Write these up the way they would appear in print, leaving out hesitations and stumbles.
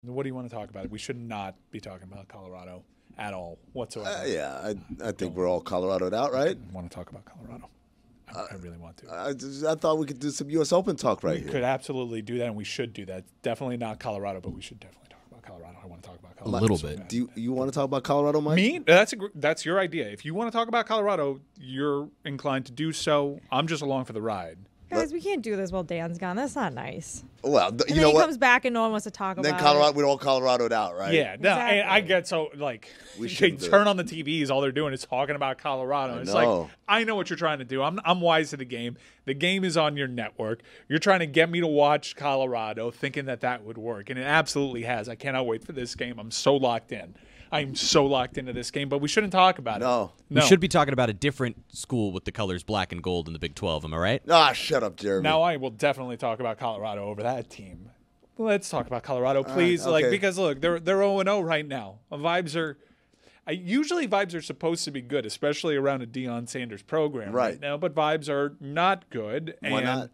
What do you want to talk about? We should not be talking about Colorado at all whatsoever. Yeah, I think we're all Colorado'd out, right? I want to talk about Colorado. I really want to. I thought we could do some U.S. Open talk right here. We could absolutely do that, and we should do that. Definitely not Colorado, but we should definitely talk about Colorado. I want to talk about Colorado. A little bit. Do you want to talk about Colorado, Mike? Me? That's your idea. If you want to talk about Colorado, you're inclined to do so. I'm just along for the ride. Guys, we can't do this while Dan's gone. That's not nice. Well, And you then know he what? comes back and no one wants to talk Then about Colorado, it. we're all Colorado'd out, right? Yeah, no, Exactly. and I get so like We they shouldn't do turn it. on the TVs, all they're doing is talking about Colorado. It's know. like I know what you're trying to do. I'm wise to the game. The game is on your network. You're trying to get me to watch Colorado, thinking that would work, and it absolutely has. I cannot wait for this game. I'm so locked in. I'm so locked into this game, but we shouldn't talk about it. We should be talking about a different school with the colors black and gold in the Big 12. Am I right? Ah, shut up, Jeremy. Now I will definitely talk about Colorado over that team. Let's talk about Colorado, please. okay. Because look, they're 0-0 right now. Vibes are usually vibes are supposed to be good, especially around a Deion Sanders program right now. But vibes are not good. Why not?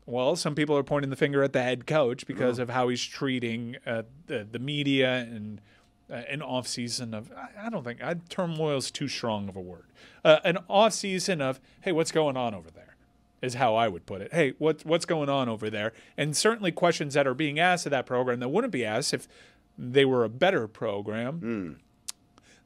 Well, some people are pointing the finger at the head coach because of how he's treating the media and an off season of I don't think turmoil is too strong of a word. An off season of hey, what's going on over there? Is how I would put it. Hey, what's going on over there? And certainly questions that are being asked of that program that wouldn't be asked if they were a better program.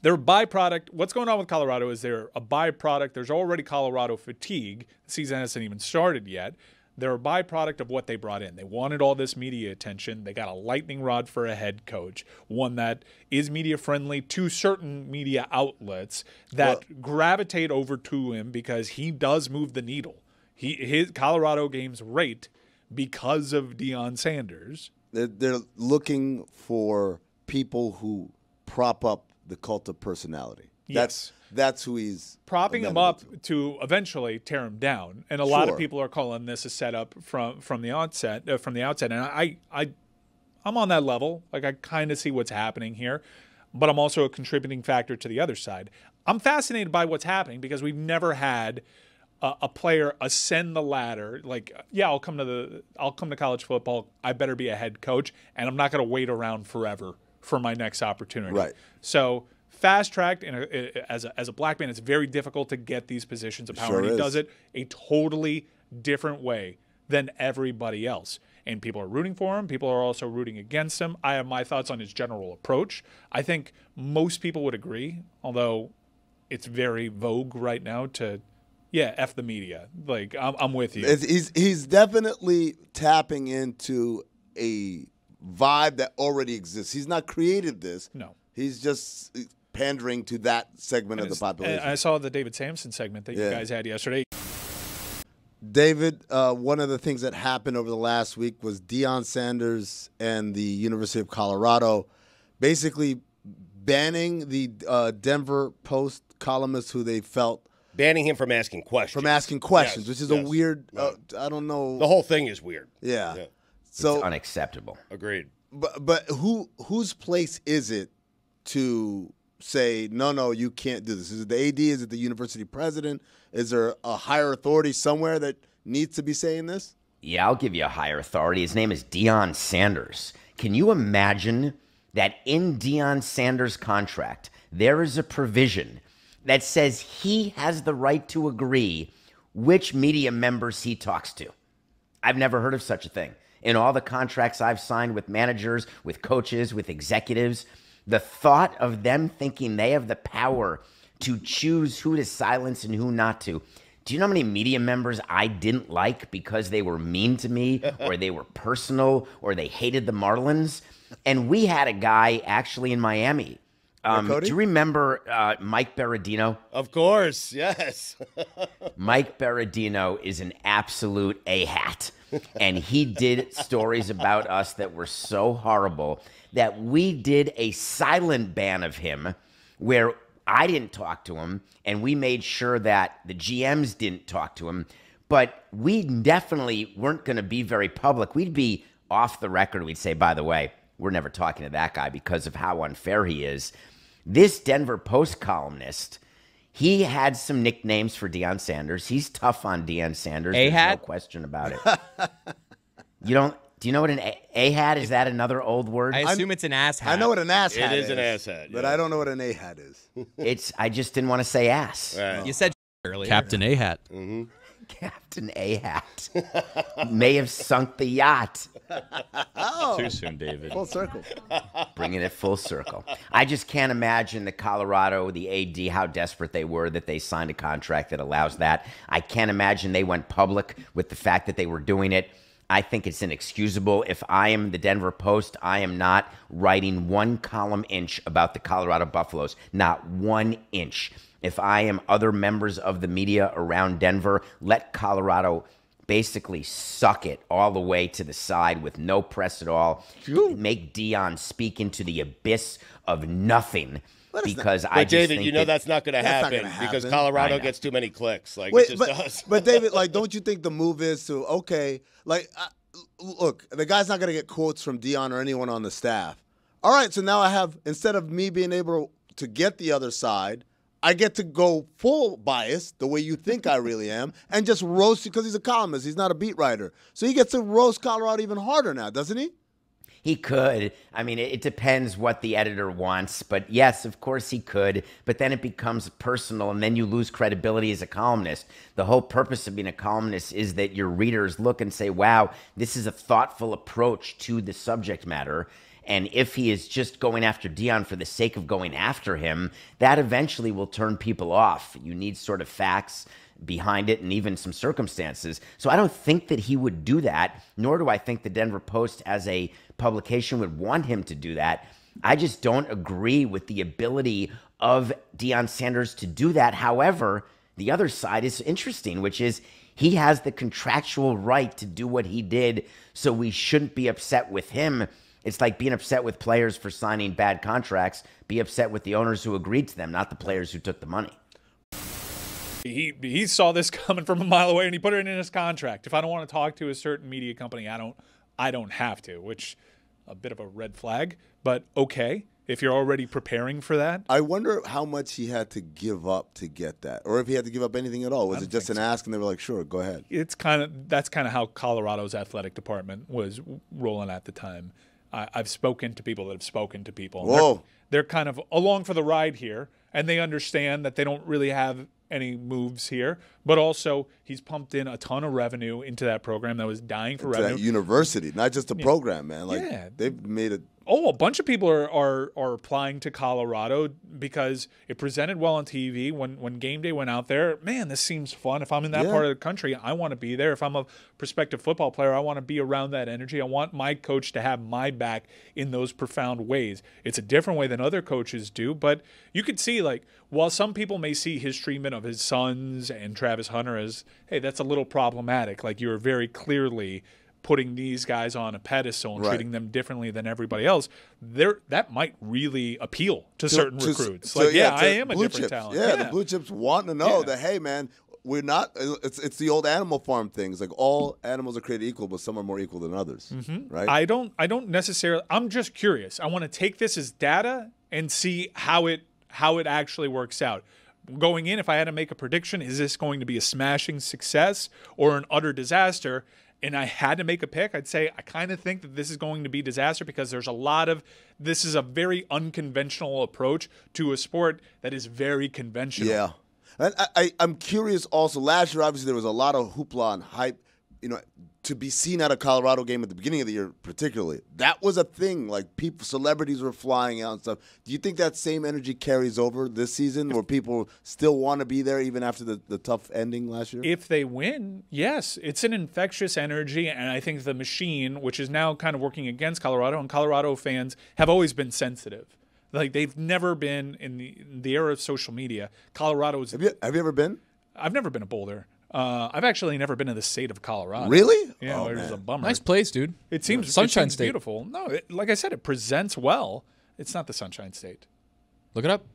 They're a byproduct. What's going on with Colorado is they're a byproduct. There's already Colorado fatigue. The season hasn't even started yet. They're a byproduct of what they brought in. They wanted all this media attention. They got a lightning rod for a head coach, one that is media friendly to certain media outlets that gravitate over to him because he does move the needle. His Colorado games rate because of Deion Sanders. They're looking for people who prop up the cult of personality. Yes. That's who he's propping him up to eventually tear him down. And a lot of people are calling this a setup from the outset. And I'm on that level. Like I kind of see what's happening here, but I'm also a contributing factor to the other side. I'm fascinated by what's happening because we've never had a player ascend the ladder. Like, yeah, I'll come to college football. I better be a head coach, and I'm not going to wait around forever for my next opportunity. Right. So fast-tracked, as a black man, it's very difficult to get these positions of power. Sure and he is. does it a totally different way than everybody else. And people are rooting for him. People are also rooting against him. I have my thoughts on his general approach. I think most people would agree, although it's very vogue right now to, F the media. Like, I'm with you. He's definitely tapping into a vibe that already exists. He's not created this. No. He's just pandering to that segment of the population. I saw the David Samson segment that you guys had yesterday. David, one of the things that happened over the last week was Deion Sanders and the University of Colorado basically banning the Denver Post columnist who they felt banning him from asking questions. Yes, which is a weird. I don't know. The whole thing is weird. Yeah. So it's unacceptable. Agreed. But whose place is it to say no, you can't do this? Is it the AD? Is it the university president? Is there a higher authority somewhere that needs to be saying this? Yeah, I'll give you a higher authority. His name is Deion Sanders. Can you imagine that in Deion Sanders' contract there is a provision that says he has the right to agree which media members he talks to? I've never heard of such a thing. In all the contracts I've signed with managers, with coaches, with executives, the thought of them thinking they have the power to choose who to silence and who not to. Do you know how many media members I didn't like because they were mean to me or they were personal or they hated the Marlins? And we had a guy actually in Miami. Do you remember Mike Berardino? Of course, yes. Mike Berardino is an absolute A-hat. And he did stories about us that were so horrible that we did a silent ban of him where I didn't talk to him, and we made sure that the GMs didn't talk to him. But we definitely weren't going to be very public. We'd be off the record. We'd say, by the way, we're never talking to that guy because of how unfair he is. This Denver Post columnist, he had some nicknames for Deion Sanders. He's tough on Deion Sanders. There's no question about it. You don't Do you know what an A-hat is? That another old word? I assume it's an ass hat. I know what an ass hat is. It is an ass hat. But yeah. I don't know what an A hat is. I just didn't want to say ass. Right. You said earlier. Captain A hat. Captain A-hat may have sunk the yacht. Too soon, David. Full circle. Bringing it full circle. I just can't imagine the Colorado, the AD, how desperate they were that they signed a contract that allows that. I can't imagine they went public with the fact that they were doing it. I think it's inexcusable. If I am the Denver Post, I am not writing 1 column inch about the Colorado Buffaloes. Not 1 inch. If I am other members of the media around Denver, let Colorado basically suck it all the way to the side with no press at all. Make Deion speak into the abyss of nothing. Because I But just David, think you know that that's not going to That's not happen gonna because happen. Colorado I know. gets too many clicks. Like Wait, it just does. but David, like, don't you think the move is to look, the guy's not gonna get quotes from Deion or anyone on the staff. All right, so now I have, instead of me being able to get the other side, I get to go full bias, the way you think I really am, and just roast because he's a columnist. He's not a beat writer, so he gets to roast Colorado even harder now, doesn't he? He could. I mean, it depends what the editor wants. But yes, of course he could. But then it becomes personal, and then you lose credibility as a columnist. The whole purpose of being a columnist is that your readers look and say, wow, this is a thoughtful approach to the subject matter. And if he is just going after Deion for the sake of going after him, that eventually will turn people off. You need sort of facts behind it and even some circumstances. So I don't think that he would do that, nor do I think the Denver Post as a publication would want him to do that. I just don't agree with the ability of Deion Sanders to do that. However, the other side is interesting, which is he has the contractual right to do what he did, so we shouldn't be upset with him. It's like being upset with players for signing bad contracts. Be upset with the owners who agreed to them, not the players who took the money. He saw this coming from a mile away and he put it in his contract. If I don't want to talk to a certain media company, I don't have to, which a bit of a red flag, but okay. If you're already preparing for that. I wonder how much he had to give up to get that, or if he had to give up anything at all. Was it just an ask and they were like, sure, go ahead? That's kind of how Colorado's athletic department was rolling at the time. I've spoken to people that have spoken to people. Whoa. They're kind of along for the ride here, and they understand that they don't really have any moves here, but also he's pumped in a ton of revenue into that program that was dying for revenue. That university, not just a program, man. Like they've made it. Oh, a bunch of people are applying to Colorado because it presented well on TV. When game day went out there, man, this seems fun. If I'm in that part of the country, I want to be there. If I'm a prospective football player, I want to be around that energy. I want my coach to have my back in those profound ways. It's a different way than other coaches do, but you could see, like, while some people may see his treatment of his sons and Travis Hunter as, hey, that's a little problematic. Like, you're very clearly putting these guys on a pedestal and treating them differently than everybody else, that might really appeal to certain recruits. I am a different talent. Yeah, the blue chips want to know that, hey, man, we're not. It's the old Animal Farm things. Like, all animals are created equal, but some are more equal than others. Right? I don't necessarily. I'm just curious. I want to take this as data and see how it actually works out. Going in, if I had to make a prediction, is this going to be a smashing success or an utter disaster? And I had to make a pick, I'd say I kind of think that this is going to be disaster because there's a lot of – this is a very unconventional approach to a sport that is very conventional. Yeah. And I'm curious also. Last year, obviously, there was a lot of hoopla and hype, to be seen at a Colorado game at the beginning of the year particularly. That was a thing. Like, celebrities were flying out and stuff. Do you think that same energy carries over this season where people still want to be there even after the tough ending last year? If they win, yes. It's an infectious energy, and I think the machine, which is now kind of working against Colorado, and Colorado fans have always been sensitive. Like, they've never been, in the era of social media, Colorado's... Have you ever been? I've never been a Boulder. I've actually never been in the state of Colorado. Really? Yeah, it was a bummer. Nice place, dude. It seems Sunshine State. Beautiful. No, like I said, it presents well. It's not the Sunshine State. Look it up.